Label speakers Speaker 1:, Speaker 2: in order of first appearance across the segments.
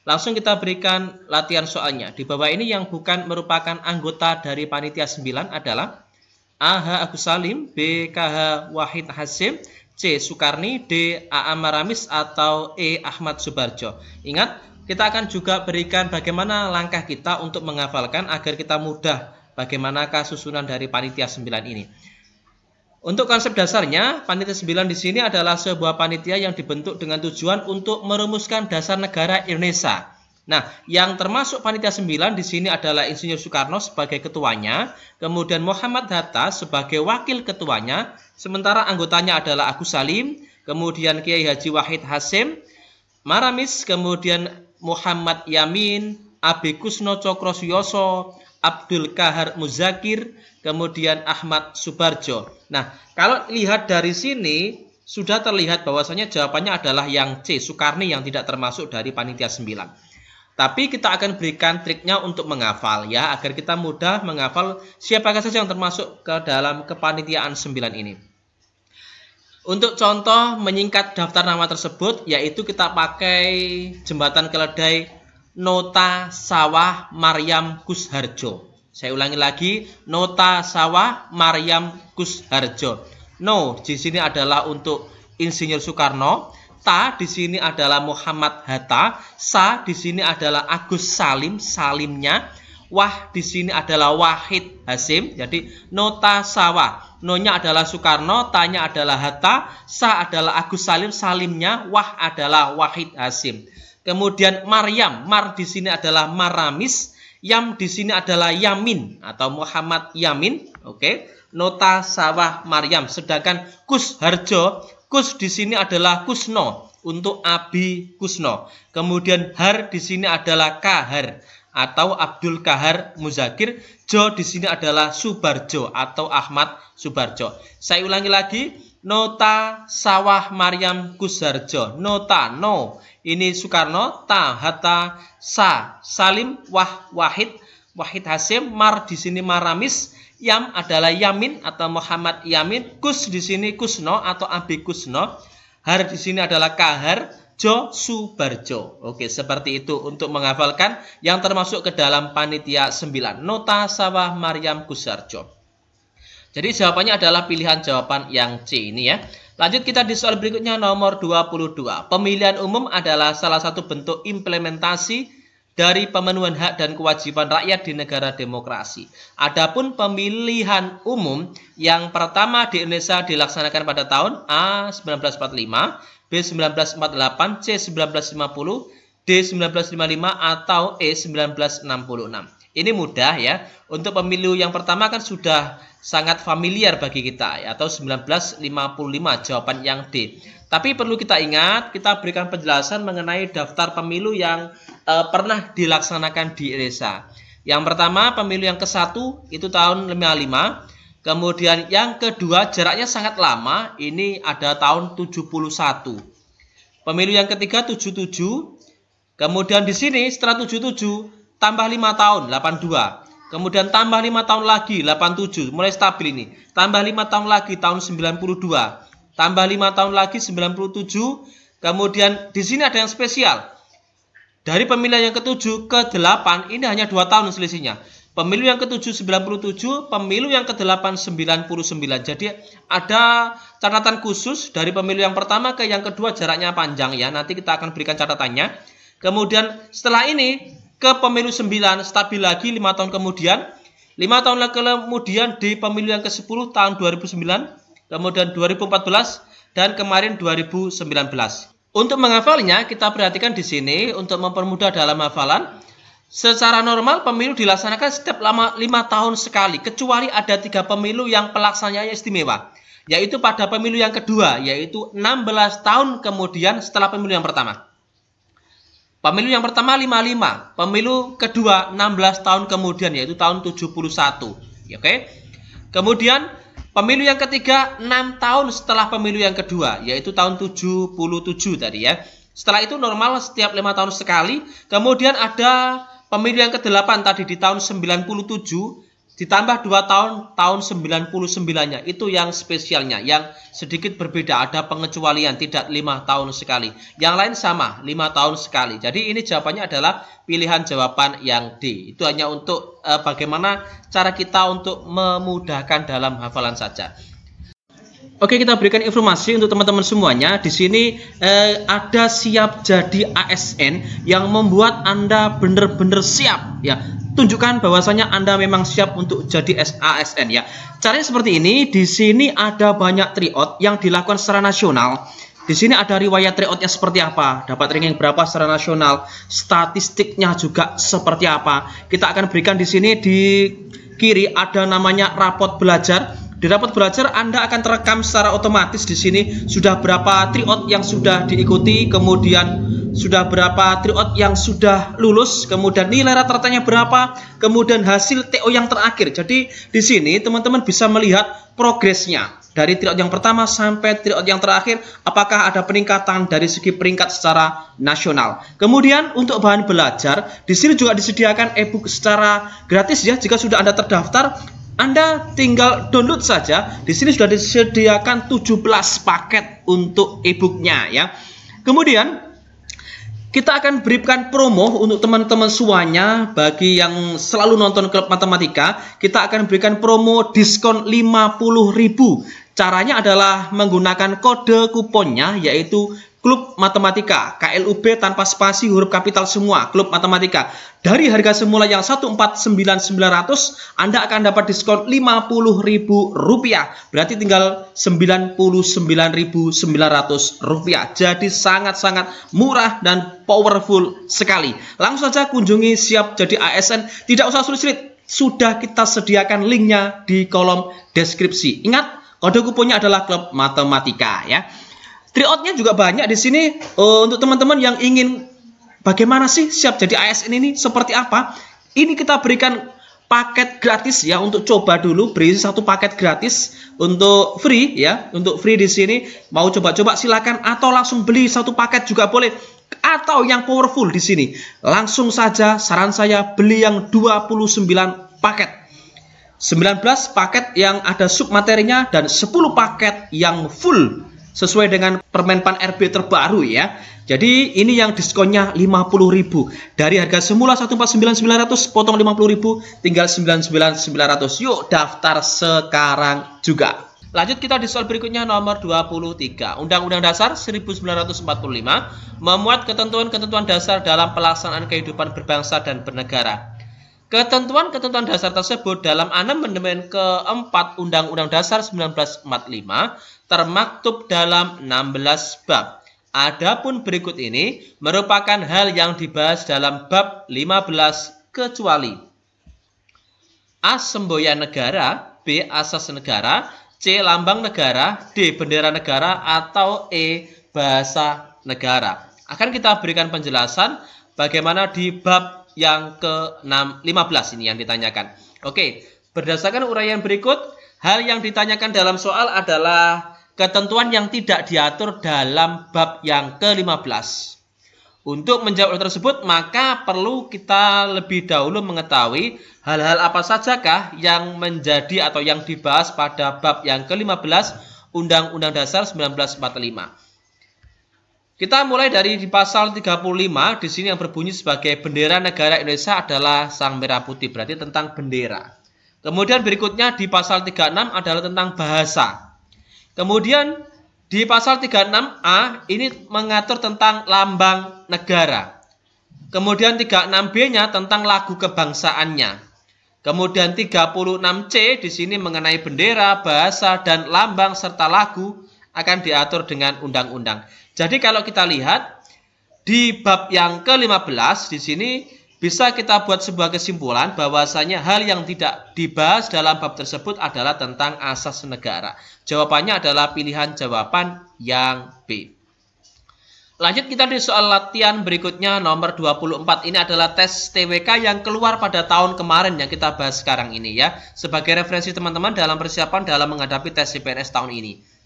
Speaker 1: Langsung kita berikan latihan soalnya. Di bawah ini yang bukan merupakan anggota dari panitia 9 adalah A. H. Agus Salim, B. K. H. Wahid Hasim, C. Sukarni, D. A. Maramis, atau E. Ahmad Subarjo. Ingat, kita akan juga berikan bagaimana langkah kita untuk menghafalkan agar kita mudah bagaimanakah susunan dari panitia 9 ini. Untuk konsep dasarnya, panitia 9 di sini adalah sebuah panitia yang dibentuk dengan tujuan untuk merumuskan dasar negara Indonesia. Nah, yang termasuk panitia 9 di sini adalah Insinyur Soekarno sebagai ketuanya, kemudian Muhammad Hatta sebagai wakil ketuanya, sementara anggotanya adalah Agus Salim, kemudian Kiai Haji Wahid Hasim, Maramis, kemudian Muhammad Yamin, A.B. Kusno Cokrosuyoso, Abdul Kahar Muzakir, kemudian Ahmad Subarjo. Nah, kalau lihat dari sini sudah terlihat bahwasanya jawabannya adalah yang C, Sukarni, yang tidak termasuk dari panitia 9. Tapi kita akan berikan triknya untuk menghafal ya, agar kita mudah menghafal siapakah saja yang termasuk ke dalam kepanitiaan 9 ini. Untuk contoh menyingkat daftar nama tersebut, yaitu kita pakai jembatan keledai Nota Sawah Maryam Kusharjo. Saya ulangi lagi, Nota Sawah Maryam Kusharjo. No di sini adalah untuk Insinyur Soekarno, Ta di sini adalah Muhammad Hatta, Sa di sini adalah Agus Salim, Salimnya, Wah di sini adalah Wahid Hasim. Jadi Nota Sawah, No-nya adalah Soekarno, Ta-nya adalah Hatta, Sa adalah Agus Salim, Salimnya, Wah adalah Wahid Hasim. Kemudian Maryam, Mar di sini adalah Maramis, Yam di sini adalah Yamin atau Muhammad Yamin. Oke, Nota Sawah Maryam. Sedangkan Kusharjo, Kus di sini adalah Kusno untuk Abi Kusno. Kemudian Har di sini adalah Kahar atau Abdul Kahar Muzakir. Jo di sini adalah Subarjo atau Ahmad Subarjo. Saya ulangi lagi, Nota Sawah Maryam Kusharjo. Nota, no, ini Soekarno, Ta, Hatta, Sa, Salim, Wah, Wahid, Wahid Hasim, Mar di sini Maramis, Yam adalah Yamin atau Muhammad Yamin, Kus di sini Kusno atau Abi Kusno, Har di sini adalah Kahar, Jo Subarjo. Oke, seperti itu untuk menghafalkan yang termasuk ke dalam panitia 9. Nota Sawah Maryam Kusharjo. Jadi jawabannya adalah pilihan jawaban yang C ini ya. Lanjut kita di soal berikutnya nomor 22. Pemilihan umum adalah salah satu bentuk implementasi dari pemenuhan hak dan kewajiban rakyat di negara demokrasi. Adapun pemilihan umum yang pertama di Indonesia dilaksanakan pada tahun A 1945, B 1948, C 1950, D 1955 atau E 1966. Ini mudah ya. Untuk pemilu yang pertama kan sudah sangat familiar bagi kita ya, atau 1955 jawaban yang D. Tapi perlu kita ingat, kita berikan penjelasan mengenai daftar pemilu yang pernah dilaksanakan di Indonesia. Yang pertama pemilu yang ke-1 itu tahun 55. Kemudian yang kedua jaraknya sangat lama, ini ada tahun 71. Pemilu yang ketiga 77. Kemudian di sini setelah 77 tambah 5 tahun 82. Kemudian tambah 5 tahun lagi 87, mulai stabil ini. Tambah 5 tahun lagi tahun 92. Tambah 5 tahun lagi 97. Kemudian di sini ada yang spesial. Dari pemilihan yang ke-7 ke 8 ini hanya 2 tahun selisihnya. Pemilu yang ke-7 97, pemilu yang ke-8 99. Jadi ada catatan khusus dari pemilu yang pertama ke yang kedua jaraknya panjang ya. Nanti kita akan berikan catatannya. Kemudian setelah ini ke pemilu 9 stabil lagi 5 tahun kemudian. 5 tahun kemudian di pemilu yang ke-10 tahun 2009, kemudian 2014 dan kemarin 2019. Untuk menghafalnya kita perhatikan di sini untuk mempermudah dalam hafalan. Secara normal pemilu dilaksanakan setiap 5 tahun sekali, kecuali ada 3 pemilu yang pelaksanaannya istimewa, yaitu pada pemilu yang kedua, yaitu 16 tahun kemudian setelah pemilu yang pertama. Pemilu yang pertama 55, pemilu kedua 16 tahun kemudian, yaitu tahun 71. Oke. Kemudian pemilu yang ketiga 6 tahun setelah pemilu yang kedua, yaitu tahun 77 tadi ya. Setelah itu normal setiap 5 tahun sekali. Kemudian ada pemilu yang ke-8 tadi di tahun 97. ditambah 2 tahun, tahun 99-nya. Itu yang spesialnya, yang sedikit berbeda, ada pengecualian, tidak 5 tahun sekali. Yang lain sama, 5 tahun sekali. Jadi ini jawabannya adalah pilihan jawaban yang D. Itu hanya untuk bagaimana cara kita untuk memudahkan dalam hafalan saja. Oke, kita berikan informasi untuk teman-teman semuanya. Di sini ada siap jadi ASN yang membuat Anda benar-benar siap ya. Tunjukkan bahwasanya Anda memang siap untuk jadi ASN ya. Caranya seperti ini. Di sini ada banyak tryout yang dilakukan secara nasional. Di sini ada riwayat tryoutnya seperti apa, dapat ranking berapa secara nasional, statistiknya juga seperti apa. Kita akan berikan di sini di kiri ada namanya rapot belajar. Di rapot belajar Anda akan terekam secara otomatis di sini sudah berapa tryout yang sudah diikuti, kemudian sudah berapa tryout yang sudah lulus, kemudian nilai rata-ratanya berapa, kemudian hasil TO yang terakhir. Jadi di sini teman-teman bisa melihat progresnya dari tryout yang pertama sampai tryout yang terakhir, apakah ada peningkatan dari segi peringkat secara nasional. Kemudian untuk bahan belajar di sini juga disediakan e-book secara gratis ya. Jika sudah Anda terdaftar, Anda tinggal download saja. Di sini sudah disediakan 17 paket untuk e-booknya ya. Kemudian kita akan berikan promo untuk teman-teman semuanya. Bagi yang selalu nonton Klub Matematika, kita akan berikan promo diskon 50.000. Caranya adalah menggunakan kode kuponnya yaitu Klub Matematika, KLUB tanpa spasi, huruf kapital semua, Klub Matematika. Dari harga semula yang 149.900, Anda akan dapat diskon Rp50.000. Berarti tinggal Rp99.900. Jadi sangat-sangat murah dan powerful sekali. Langsung saja kunjungi siap jadi ASN. Tidak usah sulit-sulit. Sudah kita sediakan linknya di kolom deskripsi. Ingat, kode kuponnya adalah Klub Matematika ya. Tryoutnya juga banyak di sini untuk teman-teman yang ingin bagaimana sih siap jadi ASN ini seperti apa. Ini kita berikan paket gratis ya untuk coba dulu, beri satu paket gratis untuk free ya, untuk free di sini. Mau coba-coba silakan atau langsung beli satu paket juga boleh. Atau yang powerful di sini, langsung saja saran saya beli yang 29 paket. 19 paket yang ada submaterinya dan 10 paket yang full sesuai dengan Permenpan RB terbaru ya. Jadi ini yang diskonnya 50.000. Dari harga semula 149.900 potong 50.000 tinggal 99.900. Yuk daftar sekarang juga. Lanjut kita di soal berikutnya nomor 23. Undang-Undang Dasar 1945 memuat ketentuan-ketentuan dasar dalam pelaksanaan kehidupan berbangsa dan bernegara. Ketentuan-ketentuan dasar tersebut dalam amandemen keempat Undang-Undang Dasar 1945 termaktub dalam 16 bab. Adapun berikut ini merupakan hal yang dibahas dalam bab 15 kecuali A. Semboyan negara, B. Asas negara, C. Lambang negara, D. Bendera negara, atau E. Bahasa negara. Akan kita berikan penjelasan bagaimana di bab yang ke-15 ini yang ditanyakan. Oke, berdasarkan uraian berikut, hal yang ditanyakan dalam soal adalah ketentuan yang tidak diatur dalam bab yang ke-15. Untuk menjawab hal tersebut, maka perlu kita lebih dahulu mengetahui hal-hal apa sajakah yang menjadi atau yang dibahas pada bab yang ke-15 Undang-Undang Dasar 1945. Kita mulai dari di pasal 35, di sini yang berbunyi sebagai bendera negara Indonesia adalah sang merah putih, berarti tentang bendera. Kemudian berikutnya di pasal 36 adalah tentang bahasa. Kemudian di pasal 36A ini mengatur tentang lambang negara. Kemudian 36B-nya tentang lagu kebangsaannya. Kemudian 36C di sini mengenai bendera, bahasa, dan lambang serta lagu akan diatur dengan undang-undang. Jadi kalau kita lihat di bab yang ke-15 di sini bisa kita buat sebuah kesimpulan bahwasanya hal yang tidak dibahas dalam bab tersebut adalah tentang asas negara. Jawabannya adalah pilihan jawaban yang B. Lanjut kita di soal latihan berikutnya nomor 24. Ini adalah tes TWK yang keluar pada tahun kemarin yang kita bahas sekarang ini ya. Sebagai referensi teman-teman dalam persiapan dalam menghadapi tes CPNS tahun ini.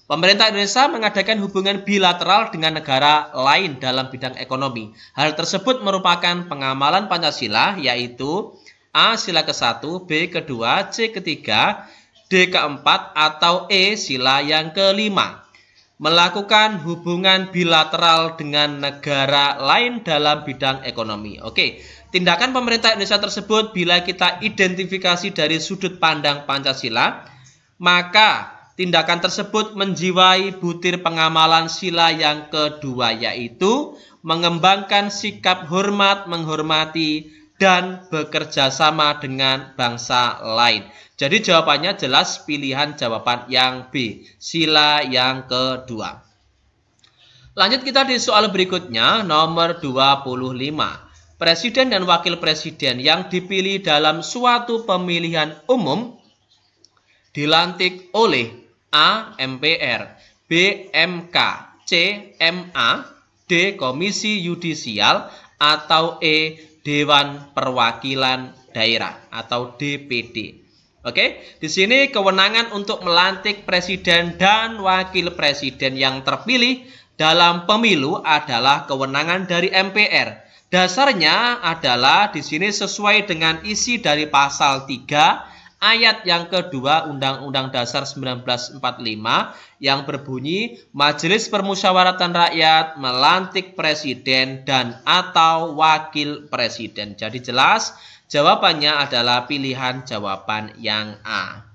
Speaker 1: Pemerintah Indonesia mengadakan hubungan bilateral dengan negara lain dalam bidang ekonomi. Hal tersebut merupakan pengamalan Pancasila, yaitu A. Sila ke-1, B. kedua, C. ketiga, D. keempat, atau E. Sila yang kelima. Melakukan hubungan bilateral dengan negara lain dalam bidang ekonomi. Oke, tindakan pemerintah Indonesia tersebut bila kita identifikasi dari sudut pandang Pancasila, maka tindakan tersebut menjiwai butir pengamalan sila yang kedua, yaitu mengembangkan sikap hormat, menghormati, dan bekerja sama dengan bangsa lain. Jadi jawabannya jelas pilihan jawaban yang B, sila yang kedua. Lanjut kita di soal berikutnya, nomor 25. Presiden dan wakil presiden yang dipilih dalam suatu pemilihan umum dilantik oleh A. MPR, B. MK, C. MA, D. Komisi Yudisial, atau E. Dewan Perwakilan Daerah atau DPD. Oke, di sini kewenangan untuk melantik presiden dan wakil presiden yang terpilih dalam pemilu adalah kewenangan dari MPR. Dasarnya adalah di sini sesuai dengan isi dari pasal 3 ayat yang kedua Undang-Undang Dasar 1945 yang berbunyi Majelis Permusyawaratan Rakyat melantik presiden dan atau wakil presiden. Jadi jelas jawabannya adalah pilihan jawaban yang A.